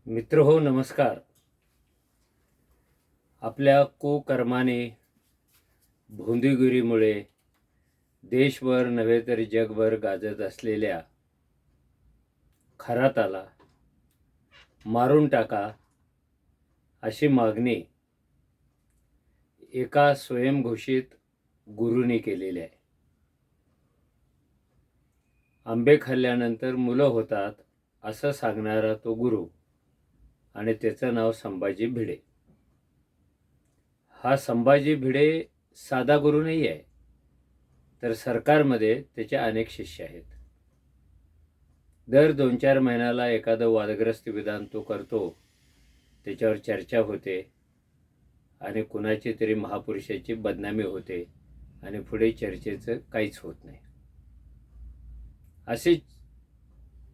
मित्र हो नमस्कार. आपल्या कुकर्माने भोंदूगिरीमुळे देशभर नव्हे तर जगभर गाजत असलेल्या खराताला मारून टाका अशी मागणी एका स्वयंघोषित गुरूने केलेली आहे. आंबे खाल्ल्यानंतर मुलं होतात असं सांगणारा तो गुरु आणि त्याचं नाव संभाजी भिडे. हा संभाजी भिडे साधा गुरु नाही आहे, तर सरकारमध्ये त्याचे अनेक शिष्य आहेत. दर 2-4 महिन्याला एखादं वादग्रस्त विधान तो करतो, त्याच्यावर चर्चा होते आणि कुणाची तरी महापुरुषाची बदनामी होते आणि पुढे चर्चेचं काहीच होत नाही. अशीच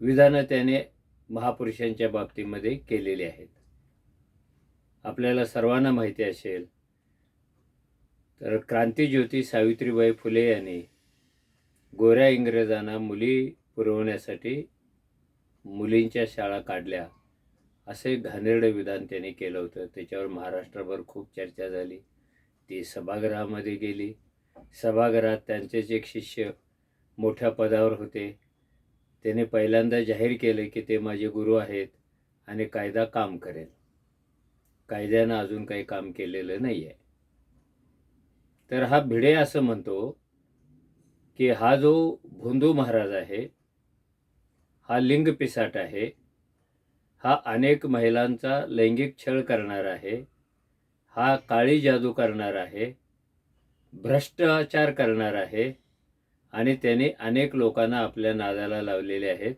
विधानं त्याने महापुरुषांच्या बाबतीमध्ये केलेली आहेत. आपल्याला सर्वांना माहिती असेल तर क्रांतिज्योती सावित्रीबाई फुले यांनी गोऱ्या इंग्रजांना मुली पुरवण्यासाठी मुलींच्या शाळा काढल्या असे घाणेरडं विधान त्यांनी केलं होतं. त्याच्यावर महाराष्ट्रभर खूप चर्चा झाली. ती सभागृहामध्ये गेली. सभागृहात त्यांचेच एक शिष्य मोठ्या पदावर होते. त्याने पहिल्यांदा जाहीर केले की ते माझे गुरु आहेत आणि कायदा काम करेल. कायद्यानं अजून काही काम केलेलं नाही आहे. तर हा भिडे असं म्हणतो की हा जो भोंदू महाराज आहे हा लिंग पिसाट आहे, हा अनेक महिलांचा लैंगिक छळ करणार आहे, हा काळी जादू करणार आहे, भ्रष्टाचार करणार आहे आणि त्याने अनेक लोकांना आपल्या नादाला लावलेले आहेत.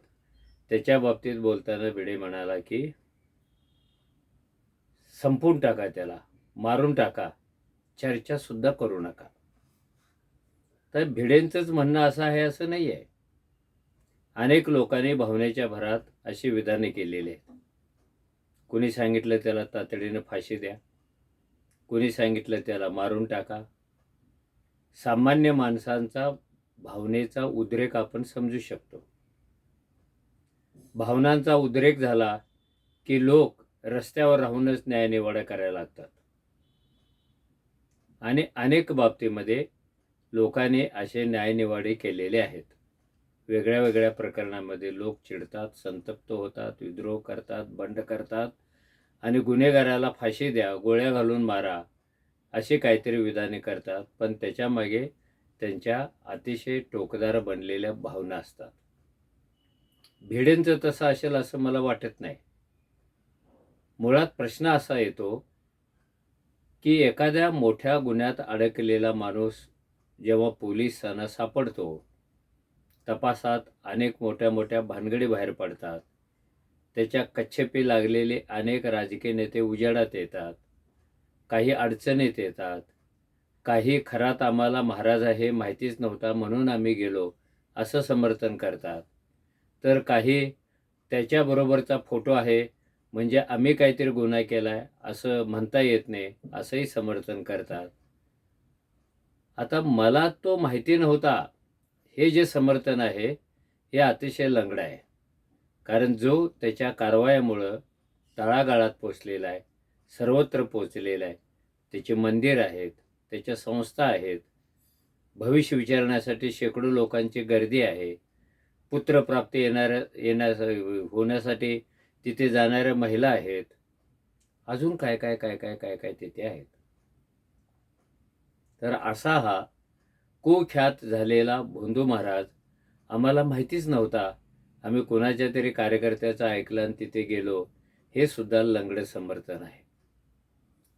त्याच्या बाबतीत बोलताना भिडे म्हणाला की संपून टाका, त्याला मारून टाका, चर्चा सुद्धा करू नका. तर भिडेंचंच म्हणणं असं आहे असं नाही आहे. अनेक लोकांनी भावनेच्या भरात अशी विधाने केलेली आहेत. कुणी सांगितलं त्याला तातडीनं फाशी द्या, कुणी सांगितलं त्याला मारून टाका. सामान्य माणसांचा भावनेचा उद्रेक आपण समजू शकतो. भावनांचा उद्रेक झाला की लोक रस्त्यावर राहूनच न्यायनिवाडा करायला लागतात आणि अनेक बाबतीमध्ये लोकांनी असे न्यायनिवाडे केलेले आहेत. वेगळ्या वेगळ्या प्रकरणामध्ये लोक चिडतात, संतप्त होतात, विद्रोह करतात, बंड करतात आणि गुन्हेगाराला फाशी द्या, गोळ्या घालून मारा असे काहीतरी विधाने करतात. पण त्याच्यामागे त्यांच्या अतिशय टोकदार बनलेल्या भावना असतात. भिडेंचं तसं असेल असं मला वाटत नाही. मुळात प्रश्न असा येतो की एखाद्या मोठ्या गुन्ह्यात अडकलेला माणूस जेव्हा पोलिसांना सापडतो, तपासात अनेक मोठ्या मोठ्या भानगडी बाहेर पडतात. त्याच्या कच्छेपी लागलेले अनेक राजकीय नेते उजेडात येतात. काही अडचणीत येतात. काही खरात आम्हाला महाराज हे माहितीच नव्हता म्हणून आम्ही गेलो असं समर्थन करतात. तर काही त्याच्याबरोबरचा फोटो आहे म्हणजे आम्ही काहीतरी गुन्हा केला आहे असं म्हणता येत नाही असंही समर्थन करतात. आता मला तो माहिती नव्हता हे जे समर्थन आहे हे अतिशय लंगडं आहे. कारण जो त्याच्या कारवायामुळं तळागाळात पोचलेला आहे, सर्वत्र पोचलेला आहे, त्याचे मंदिर आहेत, त्याच्या संस्था आहेत, भविष्य विचारण्यासाठी शेकडो लोकांची गर्दी आहे, पुत्रप्राप्ती होण्यासाठी तिथे जाणाऱ्या महिला आहेत, अजून काय काय काय काय काय काय तिथे आहेत. तर असा हा कुख्यात झालेला भोंदू महाराज आम्हाला माहितीच नव्हता, आम्ही कोणाच्या तरी कार्यकर्त्याचं ऐकलं आणि तिथे गेलो, हे सुद्धा लंगडं समर्थन आहे.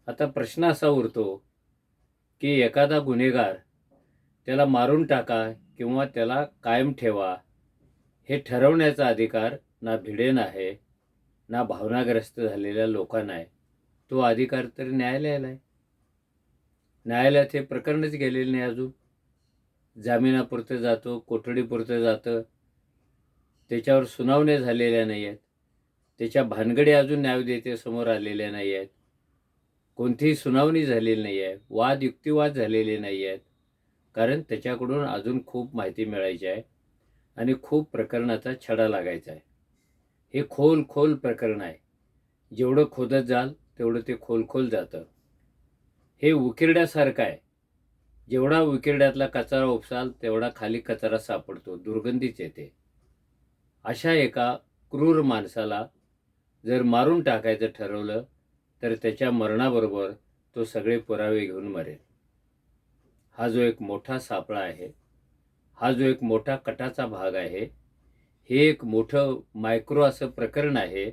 आता प्रश्न असा उरतो की एखादा गुन्हेगार त्याला मारून टाका किंवा त्याला कायम ठेवा हे ठरवण्याचा अधिकार ना भिडेंना आहे ना भावनाग्रस्त झालेल्या लोकांना आहे. तो अधिकार तर न्यायालयाला आहे. न्यायालयात हे प्रकरणच गेलेलं नाही अजून. जामिनापुरतं जातो, कोठडीपुरतं जातं, त्याच्यावर सुनावण्या झालेल्या नाही आहेत, त्याच्या भानगडी अजून न्यायदेतेसमोर आलेल्या नाही आहेत, कोणतीही सुनावणी झालेली नाही आहे, वाद युक्तिवाद झालेले नाही आहेत. कारण त्याच्याकडून अजून खूप माहिती मिळायची आहे आणि खूप प्रकरणाचा छडा लागायचा आहे. हे खोल प्रकरण आहे. जेवढं खोदत जाल तेवढं ते खोल जातं. हे उकिरड्यासारखं आहे. जेवढा उकिरड्यातला कचरा उपसाल तेवढा खाली कचरा सापडतो, दुर्गंधीच येते. अशा एका क्रूर माणसाला जर मारून टाकायचं ठरवलं तर त्याच्या मरणाबरोबर तो सगळे पुरावे घेऊन मरेल. हा जो एक मोठा सापळा आहे, हा जो एक मोठा कटाचा भाग आहे, हे एक मोठं मायक्रो असं प्रकरण आहे.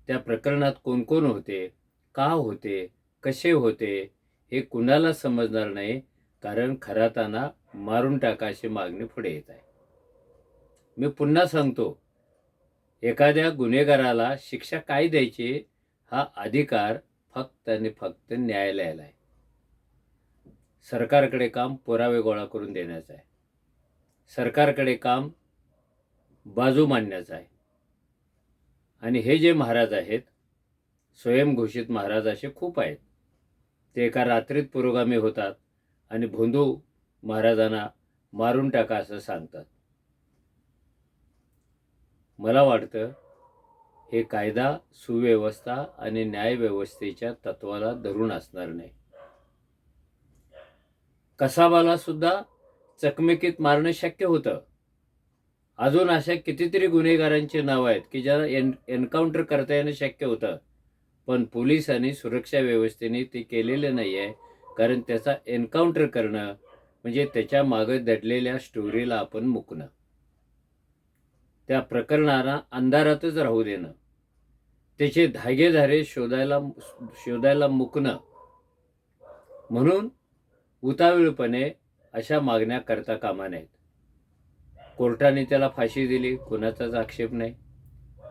त्या प्रकरणात कोण कोण होते, का होते, कसे होते, हे कुणाला समजणार नाही, कारण खराताना मारून टाका अशी मागणी पुढे येत आहे. मी पुन्हा सांगतो, एखाद्या गुन्हेगाराला शिक्षा काय द्यायची हा अधिकार फक्त आणि फक्त न्यायालयाला आहे. सरकारकडे काम पुरावे गोळा करून देण्याचं आहे. सरकारकडे काम बाजू मांडण्याचं आहे. आणि हे जे महाराज आहेत, स्वयंघोषित महाराज असे खूप आहेत. ते एका रात्रीत पुरोगामी होतात आणि भोंदू महाराजांना मारून टाका असं सांगतात. मला वाटतं हे कायदा, सुव्यवस्था आणि न्यायव्यवस्थेच्या तत्वाला धरून असणार नाही. कसाबाला सुद्धा चकमकीत मारणं शक्य होतं. अजून अशा कितीतरी गुन्हेगारांची नावं आहेत की ज्याला एन्काउंटर करता येणं शक्य होतं, पण पोलीस आणि सुरक्षा व्यवस्थेने ते केलेलं नाही आहे. कारण त्याचा एन्काउंटर करणं म्हणजे त्याच्या मागं दडलेल्या स्टोरीला आपण मुकणं, त्या प्रकरणाला अंधारातच राहू देणं, त्याचे धागेधारे शोधायला मुकणं. म्हणून उतावीळपणे अशा मागण्या करता कामा नयेत. कोर्टाने त्याला फाशी दिली, कुणाचाच आक्षेप नाही.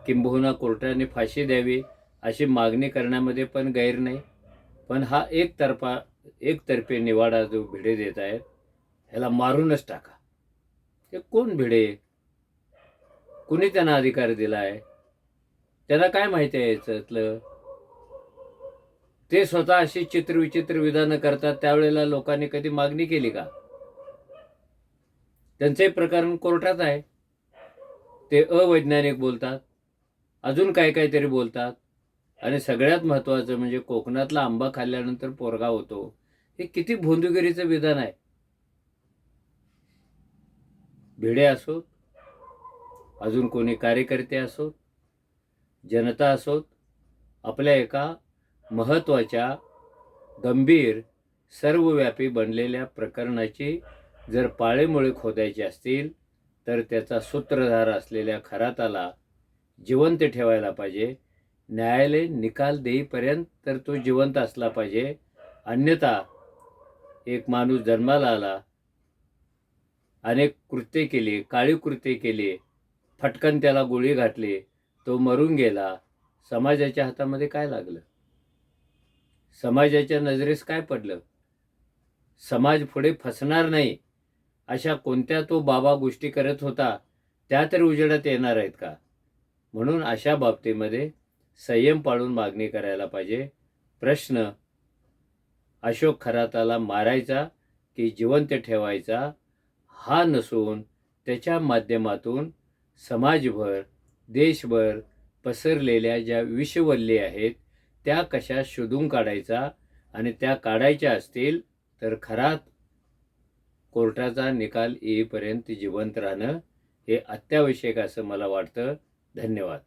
किंबहुना कोर्टाने फाशी द्यावी अशी मागणी करण्यामध्ये पण गैर नाही. पण हा एकतर्फे निवाडा जो भिडे देत आहेत, ह्याला मारूनच टाका. हे कोण भिडे? कुणी त्यांना अधिकार दिला आहे? त्यांना काय माहिती आहे याच्यातलं? ते स्वतः अशी चित्रविचित्र विधानं करतात. त्यावेळेला लोकांनी कधी मागणी केली का? त्यांचे प्रकरण कोर्टात आहे. ते अवैज्ञानिक बोलतात, अजून काहीतरी बोलतात. आणि सगळ्यात महत्त्वाचं म्हणजे कोकणातला आंबा खाल्ल्यानंतर पोरगा होतो. हे किती भोंदूगिरीचं विधान आहे. भिडे असोत, अजून कोणी कार्यकर्ते असोत, जनता असोत, आपल्या एका महत्त्वाच्या, गंभीर, सर्वव्यापी बनलेल्या प्रकरणाची जर पाळेमुळे खोदायची असतील तर त्याचा सूत्रधार असलेल्या खराताला जिवंत ठेवायला पाहिजे. न्यायालय निकाल देईपर्यंत तर तो जिवंत असला पाहिजे. अन्यथा एक माणूस जन्माला आला, अनेक कृत्ये केली, काळी कृत्ये केली, फटकन त्याला गोळी घातली, तो मरून गेला. समाजाच्या हातामध्ये काय लागलं? समाजाच्या नजरेस काय पडलं? समाज पुढे फसणार नाही अशा कोणत्या तो बाबा गोष्टी करत होता, त्या तरी उजेडात येणार आहेत का? म्हणून अशा बाबतीमध्ये संयम पाळून मागणी करायला पाहिजे. प्रश्न अशोक खराताला मारायचा की जिवंत ठेवायचा हा नसून त्याच्या माध्यमातून समाजभर, देशभर पसरलेल्या ज्या विषवल्ली आहेत त्या कशा शोधून काढायचा, आणि त्या काढायच्या असतील तर खरात कोर्टाचा निकाल येईपर्यंत जिवंत राहणं हे अत्यावश्यक असं मला वाटतं. धन्यवाद.